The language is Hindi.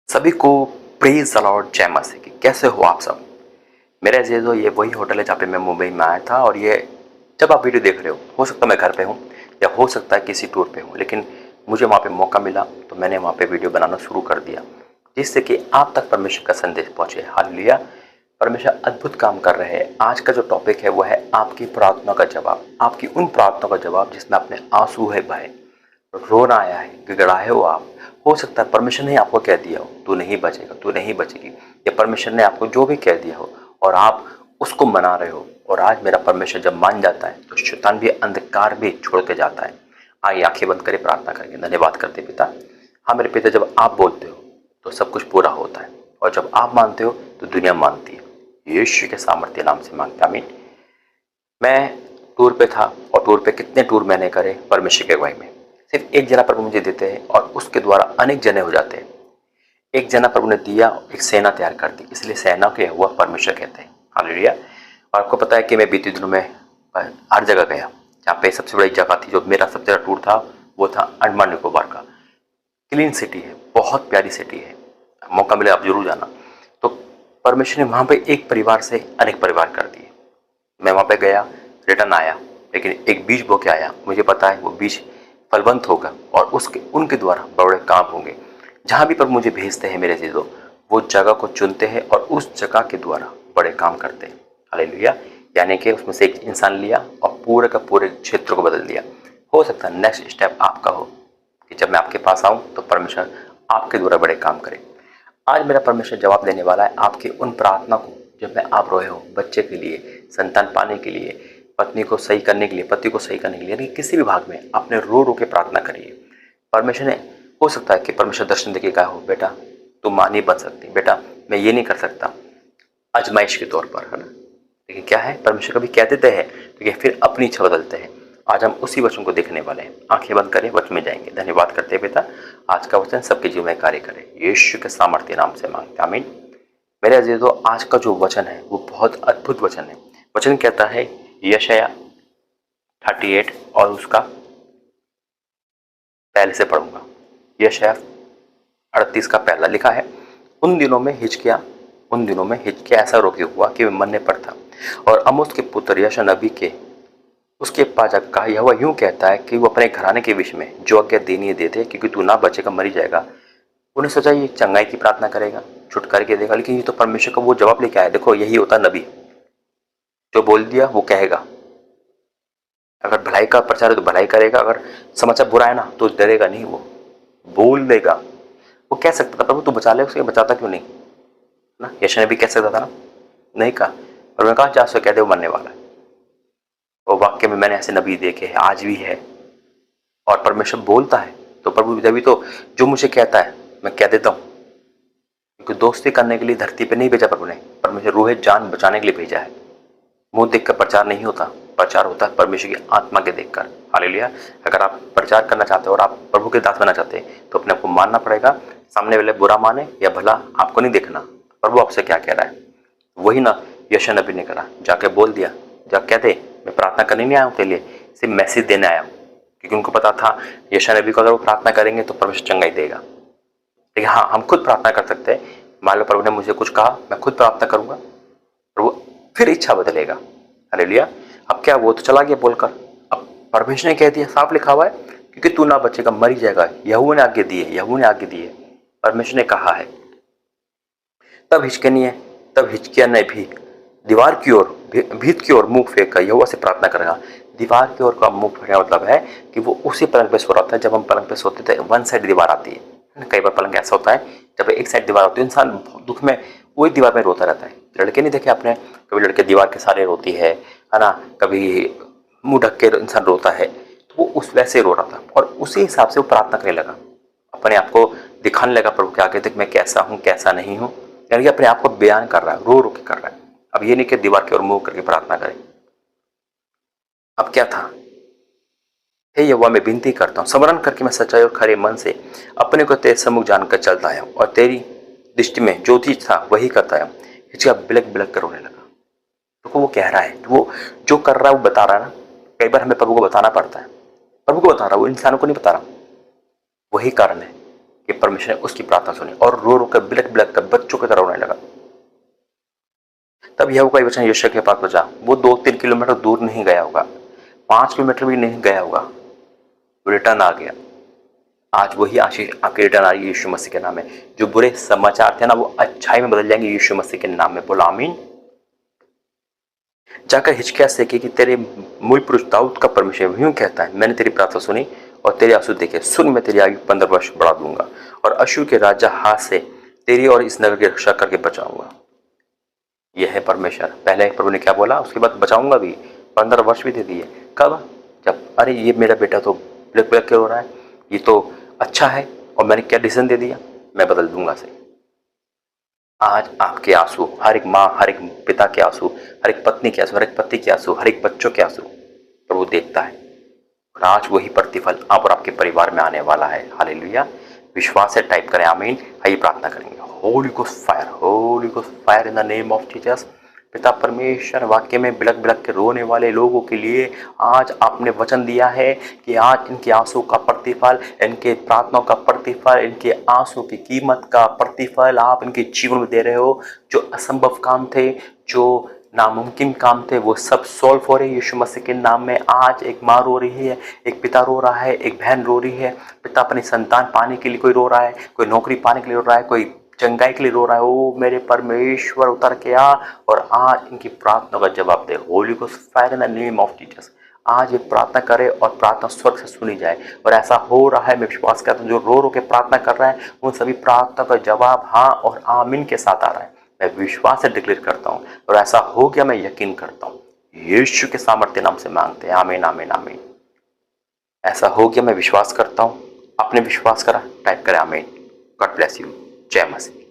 सभी को प्रेज द लॉर्ड, जय मसीह की। कैसे हो आप सब? मेरे अजीजों, ये वही होटल है जहाँ पे मैं मुंबई में आया था। और ये जब आप वीडियो देख रहे हो सकता है मैं घर पे हूँ या हो सकता है किसी टूर पे हूँ, लेकिन मुझे वहाँ पे मौका मिला तो मैंने वहाँ पे वीडियो बनाना शुरू कर दिया, जिससे कि आप तक परमेश्वर का संदेश पहुँचे। हालेलुया! परमेश्वर अद्भुत काम कर रहे हैं। आज का जो टॉपिक है वो है आपकी प्रार्थना का जवाब, आपकी उन प्रार्थना का जवाब जिसमें अपने आंसू है बहे, रोना आया है, गिड़गिड़ाए हो आप। हो सकता है परमेश्वर ने आपको कह दिया हो तू नहीं बचेगा, तू नहीं बचेगी, या परमेश्वर ने आपको जो भी कह दिया हो और आप उसको मना रहे हो। और आज मेरा परमेश्वर जब मान जाता है तो शैतान भी, अंधकार भी छोड़ के जाता है। आइए आंखें बंद करके प्रार्थना करेंगे। धन्यवाद करते पिता। हाँ मेरे पिता, जब आप बोलते हो तो सब कुछ पूरा होता है, और जब आप मानते हो तो दुनिया मानती है। यीशु के सामर्थ्य नाम से मांगता, आमीन। मैं टूर पे था, और टूर पे कितने टूर मैंने करे परमेश्वर के अगुवाई में। सिर्फ एक जना प्रभु मुझे देते हैं और उसके द्वारा अनेक जने हो जाते हैं। एक जना प्रभु ने दिया, एक सेना तैयार कर दी, इसलिए सेना के हुआ परमेश्वर कहते हैं। हालेलुया! और आपको पता है कि मैं बीते दिनों में हर जगह गया। जहाँ पे सबसे बड़ी जगह थी, जो मेरा सबसे बड़ा टूर था, वो था अंडमान निकोबार का। क्लीन सिटी है, बहुत प्यारी सिटी है, मौका मिले आप जरूर जाना। तो परमेश्वर ने वहाँ पे एक परिवार से अनेक परिवार कर दिए। मैं वहाँ पे गया, रिटर्न आया, लेकिन एक बीज बो के आया। मुझे पता है वो बीज फलवंत होगा और उसके उनके द्वारा बड़े काम होंगे। जहाँ भी पर मुझे भेजते हैं मेरे चीज़ों, वो जगह को चुनते हैं और उस जगह के द्वारा बड़े काम करते हैं। हालेलुया! यानी कि उसमें से एक इंसान लिया और पूरे का पूरे क्षेत्र को बदल दिया। हो सकता है नेक्स्ट स्टेप आपका हो कि जब मैं आपके पास आऊँ तो परमेश्वर आपके द्वारा बड़े काम करे। आज मेरा परमेश्वर जवाब देने वाला है आपकी उन प्रार्थना को, जब में आप रोए हो बच्चे के लिए, संतान पाने के लिए, पत्नी को सही करने के लिए, पति को सही करने के लिए, यानी किसी भी भाग में आपने रो रो के प्रार्थना करिए। परमेश्वर ने, हो सकता है कि परमेश्वर दर्शन देके कहा हो, बेटा तुम मां नहीं बन सकती, बेटा मैं ये नहीं कर सकता, आजमाइश के तौर पर, है ना। लेकिन क्या है, परमेश्वर कभी कह देते हैं तो ये फिर अपनी इच्छा बदलते हैं। आज हम उसी वचन को देखने वाले हैं। आंखें बंद करें, वचन में जाएंगे। धन्यवाद करते हैं पिता, आज का वचन सबके जीवन में कार्य करे। यीशु के सामर्थ्य नाम से मांगते, आमीन। मेरे अजीजों, आज का जो वचन है वो बहुत अद्भुत वचन है। वचन कहता है, यशायाह 38 और उसका पहले से पढ़ूंगा। यशायाह 38 का पहला लिखा है, उन दिनों में हिजकिय्याह ऐसा रोगी हुआ कि वह मरने पर था, और आमोस के पुत्र यशायाह नबी के उसके पास जाकर कहा, यहोवा यूं कहता है कि वो अपने घराने के विषय में जो आज्ञा देनी है दे दे, क्योंकि तू ना बचेगा, मरी जाएगा। उन्हें सोचा ये चंगाई की प्रार्थना करेगा, छुटकारे के देगा, लेकिन ये तो परमेश्वर का वो जवाब लेके आया। देखो, यही होता नबी, जो बोल दिया वो कहेगा। अगर भलाई का प्रचार है तो भलाई करेगा, अगर समाचार बुरा है ना तो डरेगा नहीं, वो बोल देगा। वो कह सकता था, प्रभु तू बचा ले उसे, बचाता क्यों नहीं ना। यशायाह ने भी कह सकता था ना, नहीं कहा। और मैंने कहा, 400 कह दे वो मरने वाला है। वो वाक्य में मैंने ऐसे नबी देखे हैं, आज भी है। और परमेश्वर बोलता है तो प्रभु तभी तो जो मुझे कहता है मैं कह देता हूँ, क्योंकि दोस्ती करने के लिए धरती पे नहीं भेजा प्रभु ने, परमेश्वर रूह जान बचाने के लिए भेजा है। मुंह देखकर प्रचार नहीं होता, प्रचार होता है परमेश्वर की आत्मा के देखकर। हालेलुया! अगर आप प्रचार करना चाहते हो और आप प्रभु के दास बनना चाहते हैं तो अपने आप को मानना पड़ेगा। सामने वाले बुरा माने या भला, आपको नहीं देखना प्रभु आपसे क्या कह रहा है। वही ना यशायाह नबी ने करा, जाके बोल दिया, जा कह दे मैं प्रार्थना करने नहीं आया हूँ तेरे लिए, सिर्फ मैसेज देने आया हूँ। क्योंकि उनको पता था यशायाह नबी को अगर वो प्रार्थना करेंगे तो परमेश्वर चंगाई देगा। लेकिन हाँ, हम खुद प्रार्थना कर सकते हैं। मान लो प्रभु ने मुझे कुछ कहा, मैं खुद प्रार्थना करूंगा, प्रभु फिर इच्छा बदलेगा। हालेलुया! अब क्या, वो तो चला गया बोलकर, अब परमेश्वर ने कह दिया, साफ लिखा हुआ है, क्योंकि तू ना बचेगा, मरी जाएगा। यहोवा ने आज्ञा दी है, यहोवा ने आज्ञा दी है, परमेश्वर ने कहा है। तब हिचकिय्याह ने भी दीवार की ओर, भीत की ओर मुंह फेंक कर यहोवा से प्रार्थना करेगा। दीवार की ओर का मुंह फेंकने मतलब है कि वो उसी पलंग पे सो रहा था। जब हम पलंग पे सोते थे, वन साइड दीवार आती है। कई बार पलंग ऐसा होता है, जब एक साइड दीवार होती है, इंसान दुख में वही दीवार में रोता रहता है। लड़के नहीं देखे आपने, कभी लड़के दीवार के सहारे रोती है ना, कभी मुंह ढक के इंसान रोता है, तो वो उस वैसे रो रहा था। और उसी हिसाब से वो प्रार्थना करने लगा, अपने आप को दिखाने लगा प्रभु के आगे, देख मैं कैसा हूँ कैसा नहीं हूँ। यानी कि अपने आप को बयान कर रहा है, रो रो के कर रहा है। अब ये नहीं कि दीवार की ओर मुंह करके प्रार्थना करें। अब क्या था, हे यहोवा मैं विनती करता हूँ, स्मरण करके मैं सच्चाई और खरे मन से अपने को तेरे सम्मुख जानकर चलता आया हूँ, और तेरी दृष्टि में जो चीज था वही करता आया हूँ। हिचकिय्याह बिलक बिलक कर रोने लगा। तो वो कह रहा है, वो जो कर रहा है वो बता रहा है ना। कई बार हमें प्रभु को बताना पड़ता है, प्रभु को बता रहा है, वो इंसानों को नहीं बता रहा। वही कारण है, कि परमेश्वर ने उसकी प्रार्थना सुनी और रो रो कर बिलक बिलक कर बच्चों की तरह रोने लगा। तब यहोवा का वचन यशायाह के पास पहुंचा। वो 2-3 किलोमीटर दूर नहीं गया होगा, 5 किलोमीटर भी नहीं गया होगा, वो रिटर्न आ गया। आज वही आशीष आपके रिटर्न आ रही है यीशु मसीह के नाम में। जो बुरे समाचार थे ना, वो अच्छाई में बदल जाएंगे यीशु मसीह के नाम में। बोलो आमीन। जाकर हिजकिय्याह से कि तेरे मूल पुरुष दाऊद का परमेश्वर यूं कहता है, मैंने तेरी प्रार्थना सुनी और तेरे आंसू देखे। सुन, मैं तेरी आयु 15 वर्ष बढ़ा दूंगा और अश्शूर के राजा हाथ से तेरी और इस नगर की रक्षा करके बचाऊंगा। यह है परमेश्वर। पहले प्रभु ने क्या बोला, उसके बाद बचाऊंगा भी, 15 वर्ष भी दे दिए। कब? जब अरे ये मेरा बेटा तो बिलक बिलक के रो रहा है, ये तो अच्छा है, और मैंने क्या डिसीजन दे दिया, मैं बदल दूंगा से। आज आपके आंसू, हर एक माँ, हर एक पिता के आंसू, हर एक पत्नी के आंसू, हर एक पति के आंसू, हर एक बच्चों के आंसू प्रभु देखता है, और आज वही प्रतिफल आप और आपके परिवार में आने वाला है। हालेलुया। विश्वास से टाइप करें आमीन। आइए प्रार्थना करेंगे। Holi ghost fire, Holi ghost fire in the name of Jesus. पिता परमेश्वर, वाक्य में बिलक बिलक के रोने वाले लोगों के लिए आज आपने वचन दिया है कि आज इनके आंसू का प्रतिफल, इनके प्रार्थनाओं का प्रतिफल, इनके आंसू की कीमत का प्रतिफल आप इनके जीवन में दे रहे हो। जो असंभव काम थे, जो नामुमकिन काम थे, वो सब सॉल्व हो रहे हैं यीशु मसीह के नाम में। आज एक माँ रो रही है, एक पिता रो रहा है, एक बहन रो रही है। पिता अपनी संतान पाने के लिए कोई रो रहा है, कोई नौकरी पाने के लिए रो रहा है, कोई चंगाई के लिए रो रहा है। ओ मेरे परमेश्वर, उतर के आ और आज इनकी प्रार्थना का जवाब दे। Holy ghost fire in the name of Jesus. आज ये प्रार्थना करे और प्रार्थना स्वर्ग से सुनी जाए, और ऐसा हो रहा है। मैं विश्वास करता हूँ जो रो रो के प्रार्थना कर रहा है, उन सभी प्रार्थना का जवाब हाँ और आमीन के साथ आ रहा है। मैं विश्वास से डिक्लेयर करता हूँ, और ऐसा हो गया, मैं यकीन करता हूँ। यीशु के सामर्थ्य नाम से मांगते हैं, आमीन आमीन आमीन। ऐसा हो गया, मैं विश्वास करता हूँ। आपने विश्वास करा, टाइप करें आमीन। God bless you. जय मसीह।